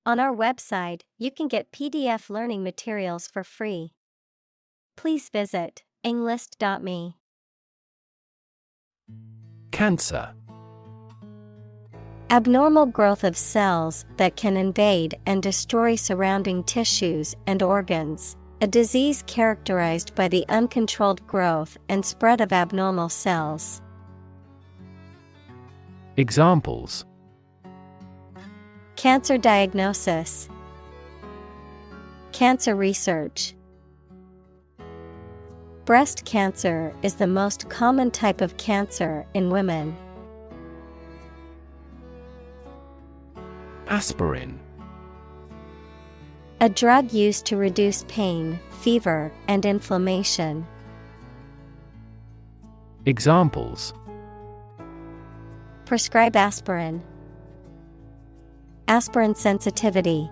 On our website, you can get PDF learning materials for free. Please visit englist.me. Cancer. Abnormal growth of cells that can invade and destroy surrounding tissues and organs. A disease characterized by the uncontrolled growth and spread of abnormal cells. Examples: Cancer diagnosis, cancer research. Breast cancer is the most common type of cancer in women. Aspirin. A drug used to reduce pain, fever, and inflammation. Examples: Prescribe aspirin. Aspirin sensitivity.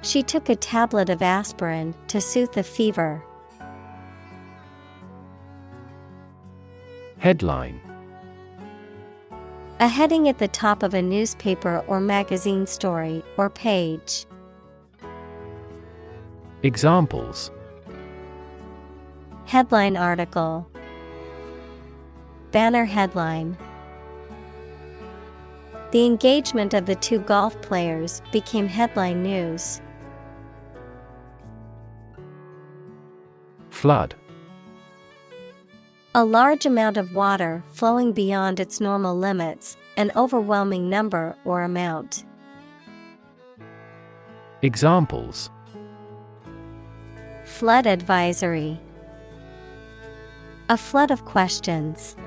She took a tablet of aspirin to soothe the fever. Headline: A heading at the top of a newspaper or magazine story or page. Examples: Headline article. Banner headline. The engagement of the two golf players became headline news. Flood. A large amount of water flowing beyond its normal limits, an overwhelming number or amount. Examples: Flood advisory. A flood of questions.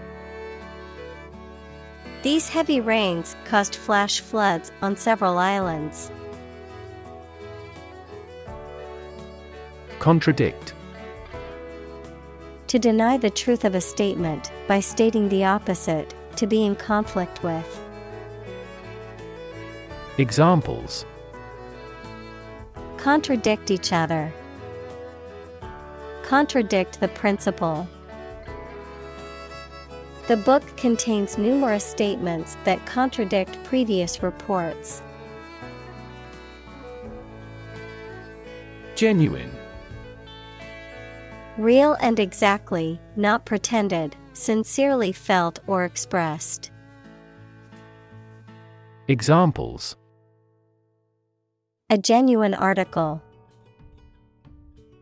These heavy rains caused flash floods on several islands. Contradict. To deny the truth of a statement by stating the opposite, to be in conflict with. Examples: Contradict each other. Contradict the principle. The book contains numerous statements that contradict previous reports. Genuine. Real and exactly, not pretended, sincerely felt or expressed. Examples: A genuine article.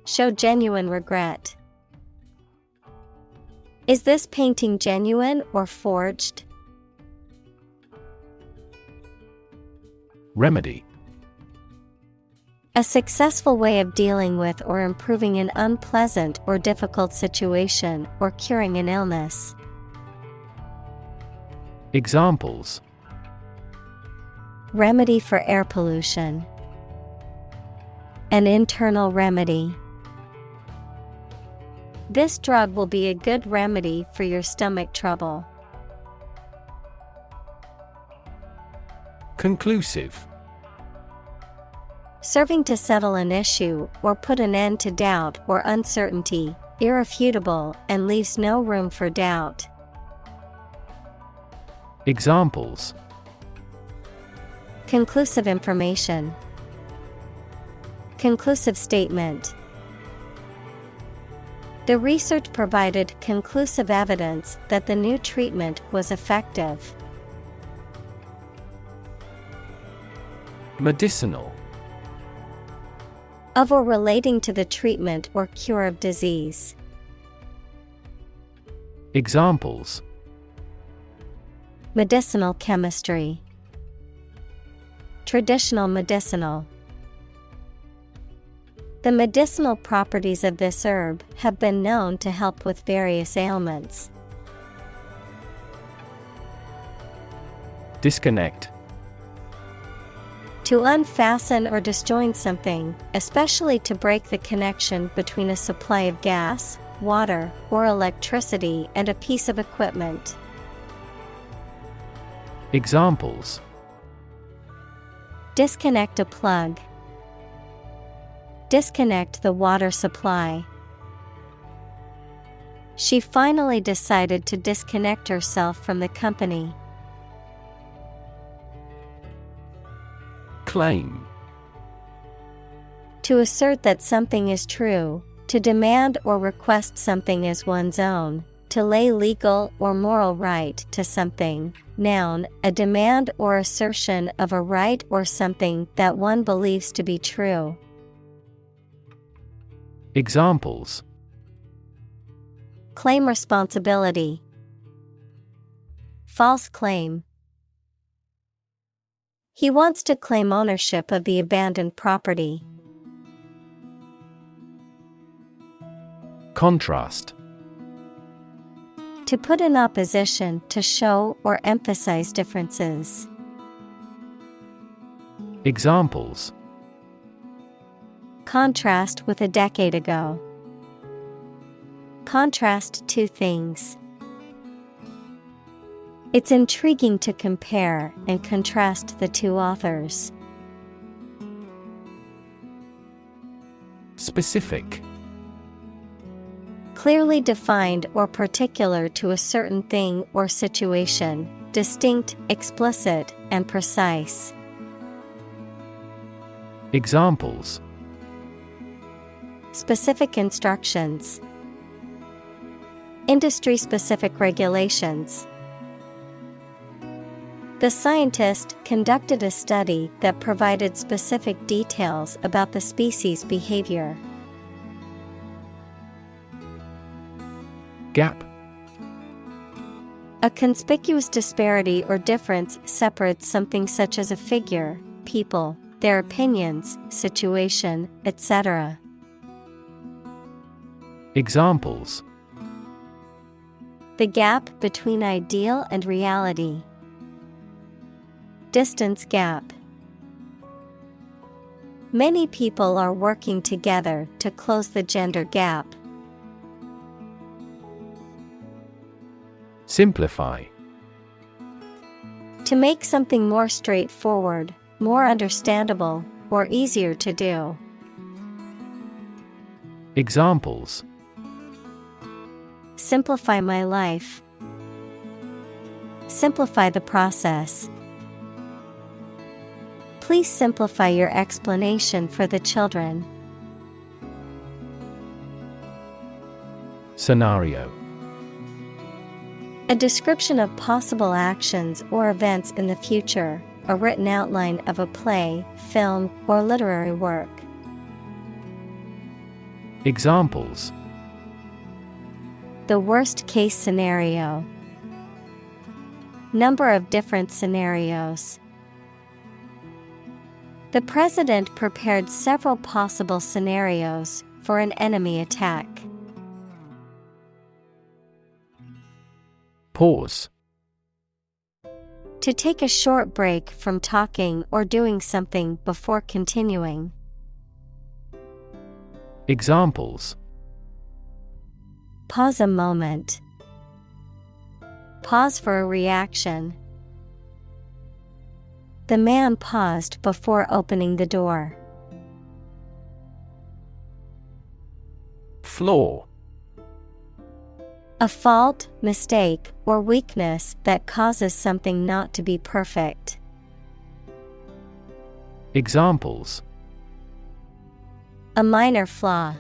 Show genuine regret. Is this painting genuine or forged? Remedy. A successful way of dealing with or improving an unpleasant or difficult situation or curing an illness. Examples: Remedy for air pollution. An internal remedy. This drug will be a good remedy for your stomach trouble. Conclusive. Serving to settle an issue or put an end to doubt or uncertainty, irrefutable and leaves no room for doubt. Examples: Conclusive information. Conclusive statement. The research provided conclusive evidence that the new treatment was effective. Medicinal. Of or relating to the treatment or cure of disease. Examples: Medicinal chemistry. Traditional medicinal. The medicinal properties of this herb have been known to help with various ailments. Disconnect. To unfasten or disjoin something, especially to break the connection between a supply of gas, water, or electricity and a piece of equipment. Examples: Disconnect a plug. Disconnect the water supply. She finally decided to disconnect herself from the company. Claim. To assert that something is true, to demand or request something as one's own, to lay legal or moral right to something. Noun, a demand or assertion of a right or something that one believes to be true. Examples: Claim responsibility. False claim. He wants to claim ownership of the abandoned property. Contrast. To put in opposition, to show or emphasize differences. Examples: Contrast with a decade ago. Contrast two things. It's intriguing to compare and contrast the two authors. Specific. Clearly defined or particular to a certain thing or situation, distinct, explicit, and precise. Examples: Specific instructions. Industry-specific regulations. The scientist conducted a study that provided specific details about the species' behavior. Gap. A conspicuous disparity or difference separates something such as a figure, people, their opinions, situation, etc. Examples: The gap between ideal and reality. Distance gap. Many people are working together to close the gender gap. Simplify. To make something more straightforward, more understandable, or easier to do. Examples: Simplify my life. Simplify the process. Please simplify your explanation for the children. Scenario. A description of possible actions or events in the future, a written outline of a play, film, or literary work. Examples: The worst case scenario. Number of different scenarios. The president prepared several possible scenarios for an enemy attack. Pause. To take a short break from talking or doing something before continuing. Examples: Pause a moment. Pause for a reaction. The man paused before opening the door. Flaw. A fault, mistake, or weakness that causes something not to be perfect. Examples: A minor flaw.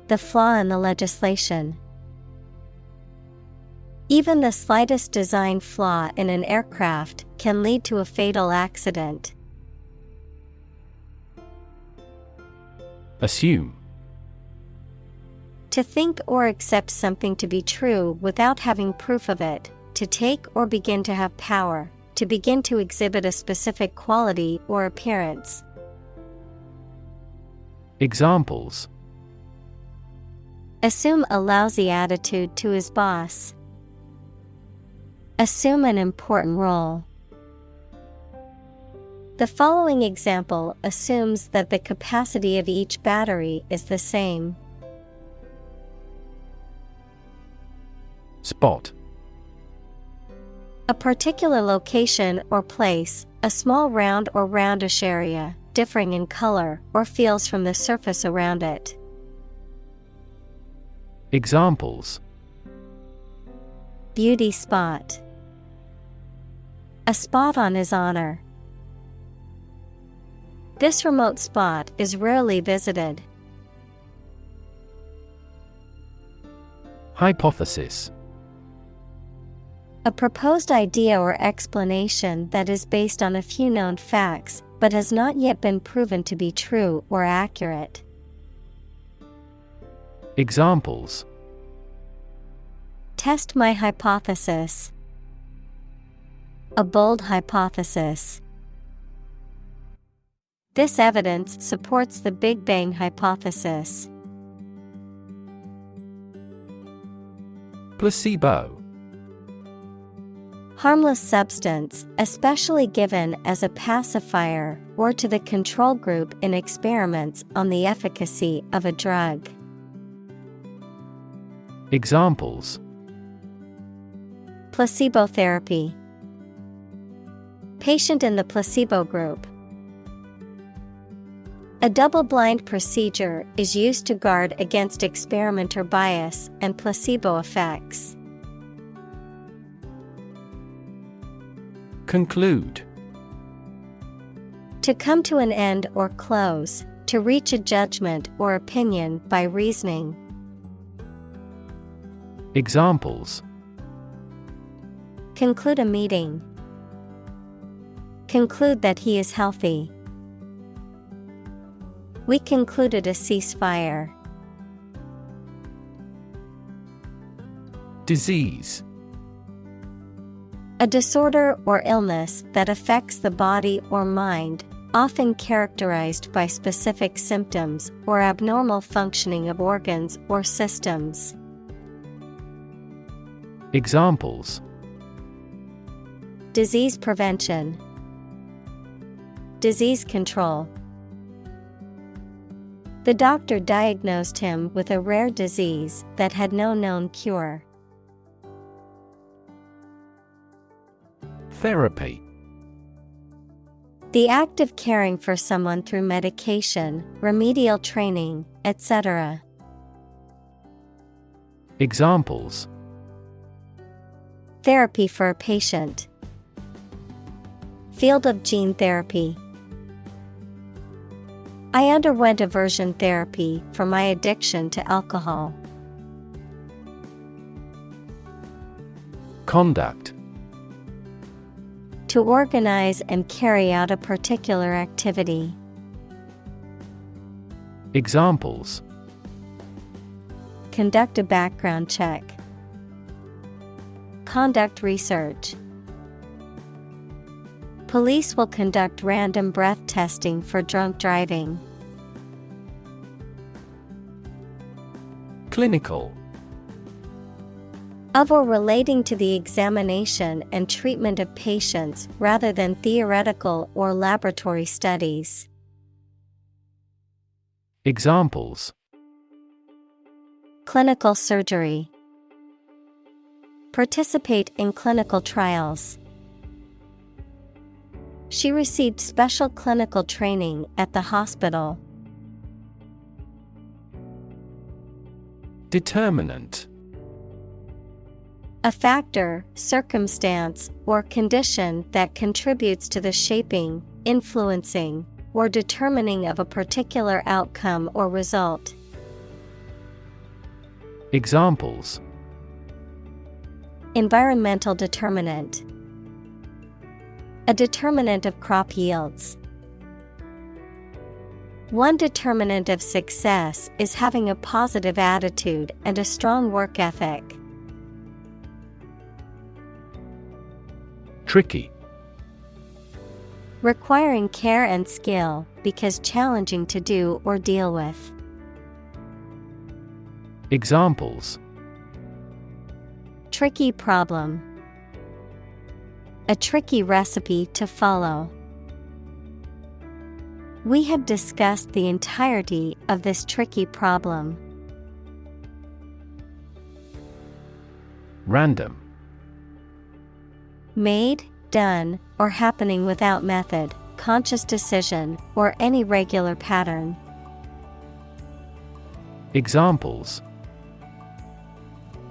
The flaw in the legislation. Even the slightest design flaw in an aircraft can lead to a fatal accident. Assume. To think or accept something to be true without having proof of it, to take or begin to have power, to begin to exhibit a specific quality or appearance. Examples: Assume a lousy attitude to his boss. Assume an important role. The following example assumes that the capacity of each battery is the same. Spot. A particular location or place, a small round or roundish area, differing in color or feels from the surface around it. Examples: Beauty spot. A spot on his honor. This remote spot is rarely visited. Hypothesis. A proposed idea or explanation that is based on a few known facts, but has not yet been proven to be true or accurate. Examples. Test my hypothesis. A bold hypothesis. This evidence supports the Big Bang hypothesis. Placebo. Harmless substance, especially given as a pacifier or to the control group in experiments on the efficacy of a drug. Examples. Placebo therapy. Patient in the placebo group. A double-blind procedure is used to guard against experimenter bias and placebo effects. Conclude. To come to an end or close, to reach a judgment or opinion by reasoning. Examples. Conclude a meeting. Conclude that he is healthy. We concluded a ceasefire. Disease. A disorder or illness that affects the body or mind, often characterized by specific symptoms or abnormal functioning of organs or systems. Examples. Disease prevention. Disease control. The doctor diagnosed him with a rare disease that had no known cure. Therapy. The act of caring for someone through medication, remedial training, etc. Examples. Therapy for a patient. Field of gene therapy. I underwent aversion therapy for my addiction to alcohol. Conduct. To organize and carry out a particular activity. Examples. Conduct a background check. Conduct research. Police will conduct random breath testing for drunk driving. Clinical. Of or relating to the examination and treatment of patients rather than theoretical or laboratory studies. Examples. Clinical surgery. Participate in clinical trials. She received special clinical training at the hospital. Determinant. A factor, circumstance, or condition that contributes to the shaping, influencing, or determining of a particular outcome or result. Examples. Environmental determinant. A determinant of crop yields. One determinant of success is having a positive attitude and a strong work ethic. Tricky. Requiring care and skill because challenging to do or deal with. Examples. Tricky problem. A tricky recipe to follow. We have discussed the entirety of this tricky problem. Random. Made, done, or happening without method, conscious decision, or any regular pattern. Examples.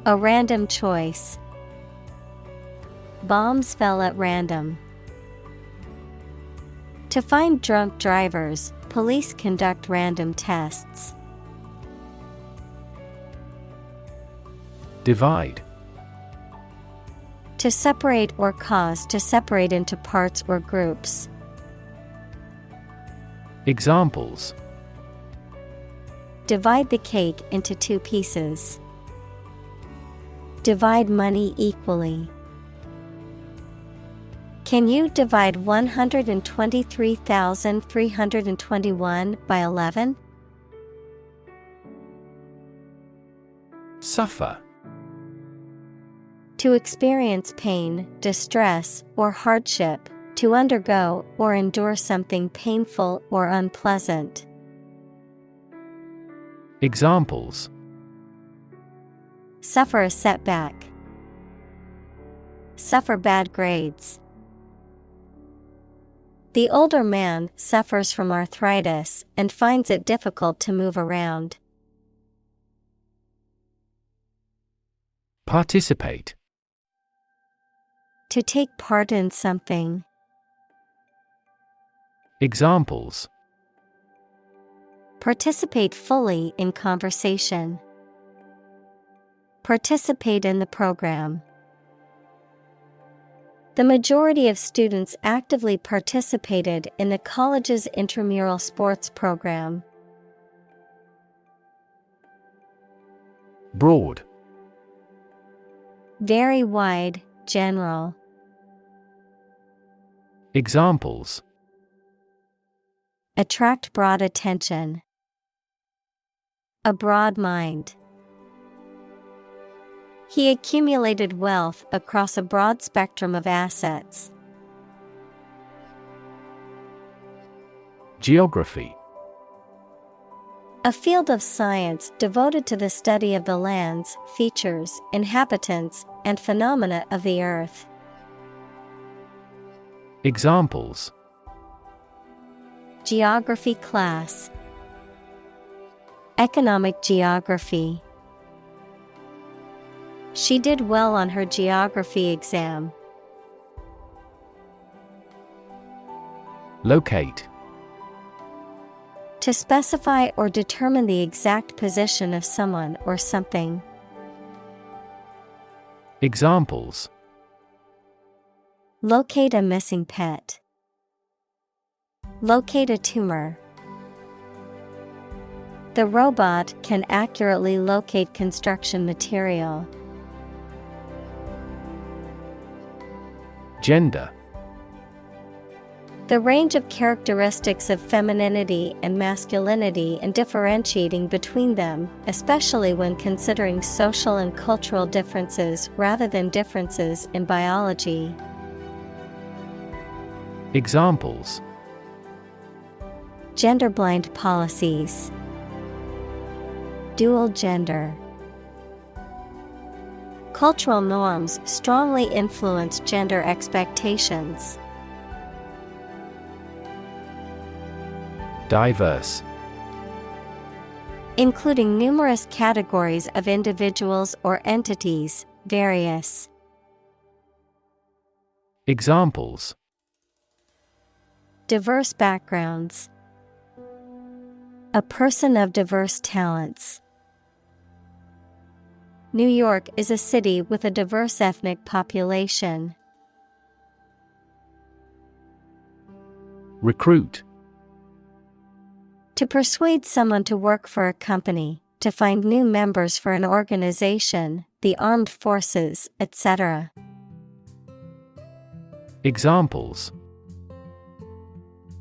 A random choice. Bombs fell at random. To find drunk drivers, police conduct random tests. Divide. To separate or cause to separate into parts or groups. Examples: Divide the cake into 2 pieces. Divide money equally. Can you divide 123,321 by 11? Suffer. To experience pain, distress, or hardship, to undergo or endure something painful or unpleasant. Examples: Suffer a setback. Suffer bad grades. The older man suffers from arthritis and finds it difficult to move around. Participate. To take part in something. Examples: Participate fully in conversation. Participate in the program. The majority of students actively participated in the college's intramural sports program. Broad. Very wide, general. Examples: Attract broad attention. A broad mind. He accumulated wealth across a broad spectrum of assets. Geography. A field of science devoted to the study of the lands, features, inhabitants, and phenomena of the earth. Examples: Geography class. Economic geography. She did well on her geography exam. Locate. To specify or determine the exact position of someone or something. Examples: Locate a missing pet. Locate a tumor. The robot can accurately locate construction material. Gender. The range of characteristics of femininity and masculinity and differentiating between them, especially when considering social and cultural differences rather than differences in biology. Examples: Gender-blind policies. Dual gender. Cultural norms strongly influence gender expectations. Diverse. Including numerous categories of individuals or entities, various. Examples: Diverse backgrounds. A person of diverse talents. New York is a city with a diverse ethnic population. Recruit. To persuade someone to work for a company, to find new members for an organization, the armed forces, etc. Examples: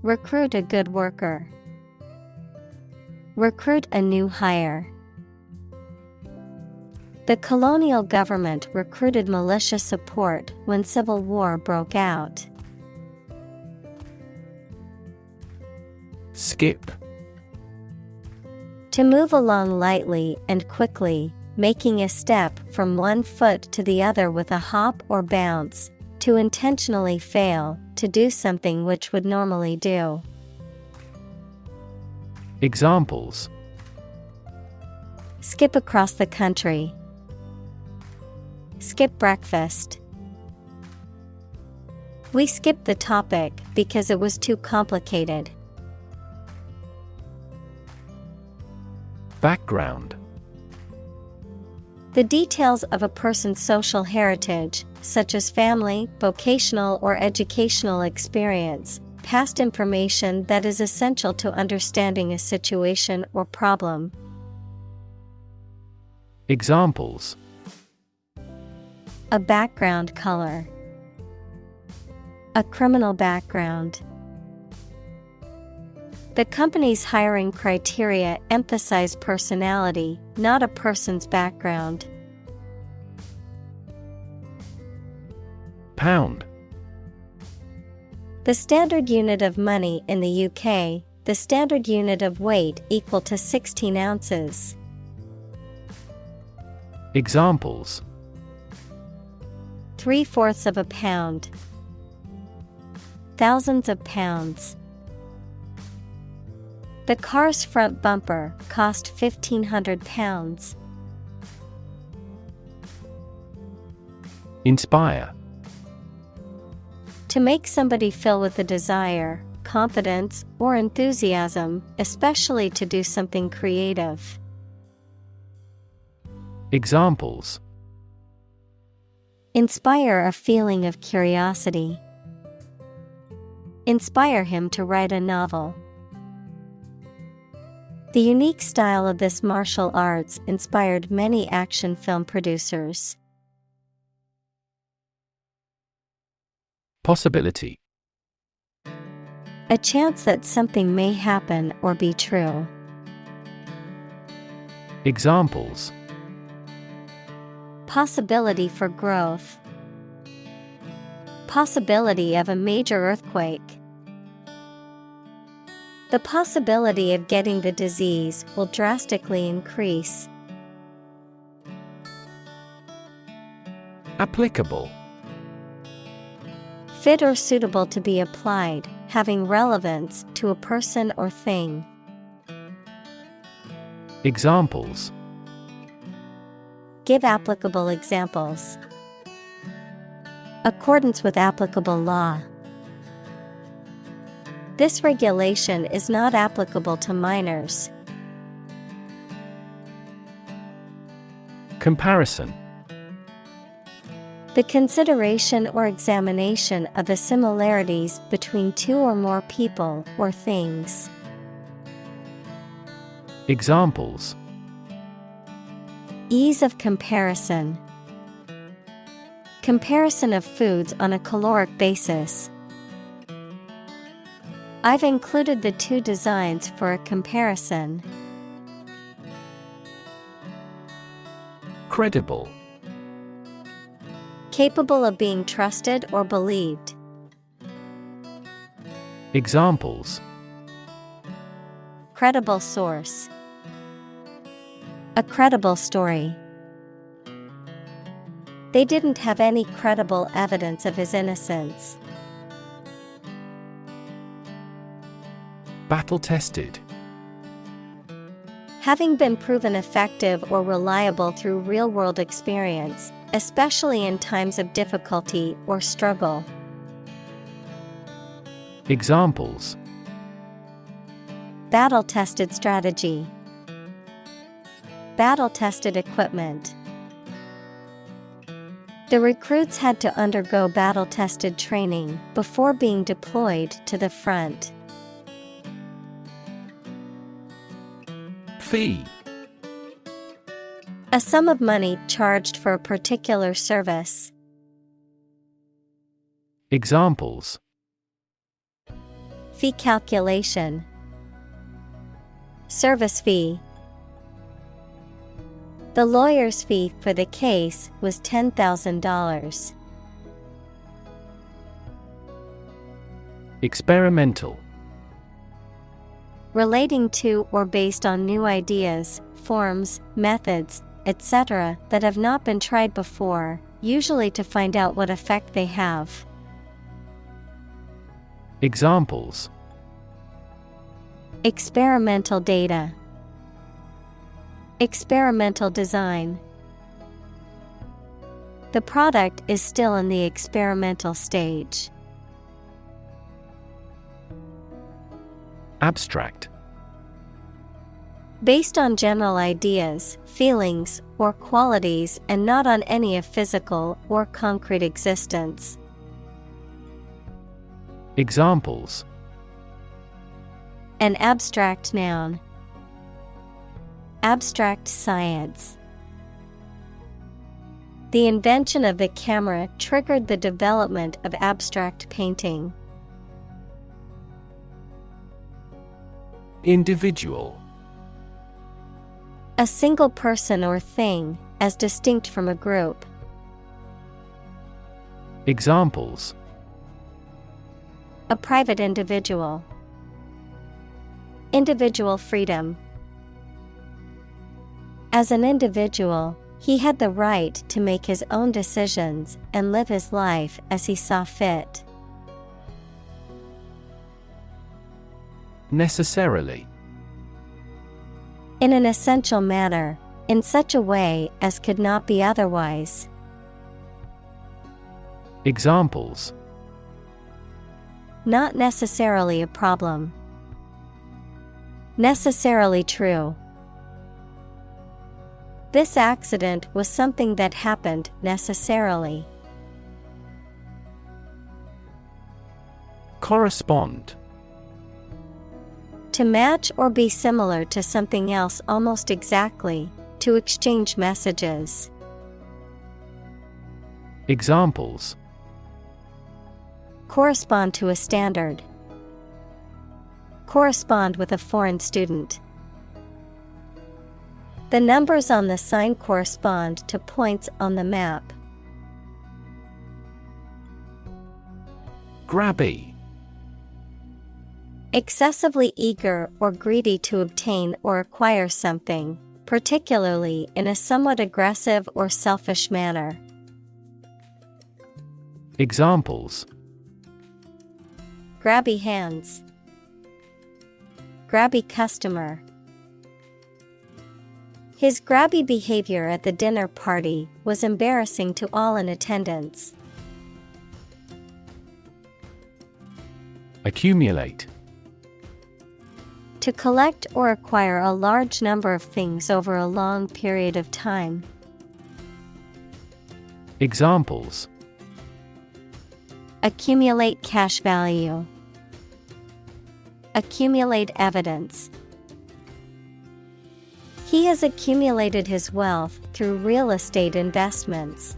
Recruit a good worker. Recruit a new hire. The colonial government recruited militia support when civil war broke out. Skip. To move along lightly and quickly, making a step from one foot to the other with a hop or bounce, to intentionally fail, to do something which would normally do. Examples: Skip across the country. Skip breakfast. We skipped the topic because it was too complicated. Background. The details of a person's social heritage, such as family, vocational or educational experience, past information that is essential to understanding a situation or problem. Examples: A background color. A criminal background. The company's hiring criteria emphasize personality, not a person's background. Pound. The standard unit of money in the UK, the standard unit of weight equal to 16 ounces. Examples: 3/4 of a pound. Thousands of pounds. The car's front bumper cost £1,500. Inspire. To make somebody feel with a desire, confidence, or enthusiasm, especially to do something creative. Examples: Inspire a feeling of curiosity. Inspire him to write a novel. The unique style of this martial arts inspired many action film producers. Possibility. A chance that something may happen or be true. Examples: Possibility for growth. Possibility of a major earthquake. The possibility of getting the disease will drastically increase. Applicable. Fit or suitable to be applied, having relevance to a person or thing. Examples: Give applicable examples. Accordance with applicable law. This regulation is not applicable to minors. Comparison. The consideration or examination of the similarities between two or more people or things. Examples: Ease of comparison. Comparison of foods on a caloric basis. I've included the two designs for a comparison. Credible. Capable of being trusted or believed. Examples: Credible source. A credible story. They didn't have any credible evidence of his innocence. Battle-tested. Having been proven effective or reliable through real-world experience, especially in times of difficulty or struggle. Examples: Battle-tested strategy. Battle-tested equipment. The recruits had to undergo battle-tested training before being deployed to the front. Fee. A sum of money charged for a particular service. Examples: Fee calculation. Service fee. The lawyer's fee for the case was $10,000. Experimental. Relating to or based on new ideas, forms, methods, etc. that have not been tried before, usually to find out what effect they have. Examples: Experimental data. Experimental design. The product is still in the experimental stage. Abstract. Based on general ideas, feelings, or qualities and not on any of physical or concrete existence. Examples: An abstract noun. Abstract science. The invention of the camera triggered the development of abstract painting. Individual. A single person or thing, as distinct from a group. Examples: A private individual. Individual freedom. As an individual, he had the right to make his own decisions and live his life as he saw fit. Necessarily. In an essential manner, in such a way as could not be otherwise. Examples: Not necessarily a problem. Necessarily true. This accident was something that happened necessarily. Correspond. To match or be similar to something else almost exactly, to exchange messages. Examples: Correspond to a standard. Correspond with a foreign student. The numbers on the sign correspond to points on the map. Grabby. Excessively eager or greedy to obtain or acquire something, particularly in a somewhat aggressive or selfish manner. Examples: Grabby hands. Grabby customer. His grabby behavior at the dinner party was embarrassing to all in attendance. Accumulate. To collect or acquire a large number of things over a long period of time. Examples: Accumulate cash value. Accumulate evidence. He has accumulated his wealth through real estate investments.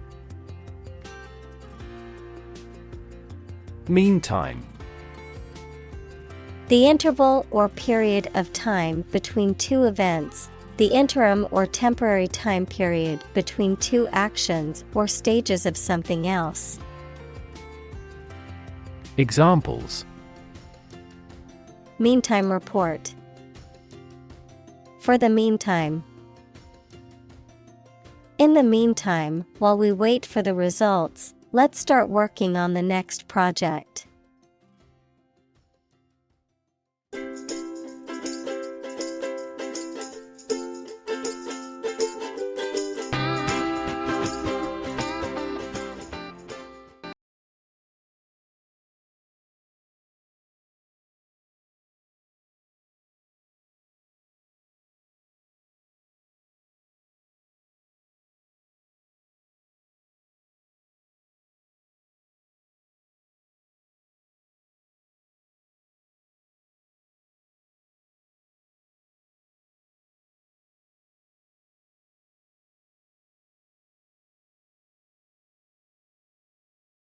Meantime. The interval or period of time between two events, the interim or temporary time period between two actions or stages of something else. Examples: Meantime report. For the meantime. In the meantime, while we wait for the results, let's start working on the next project.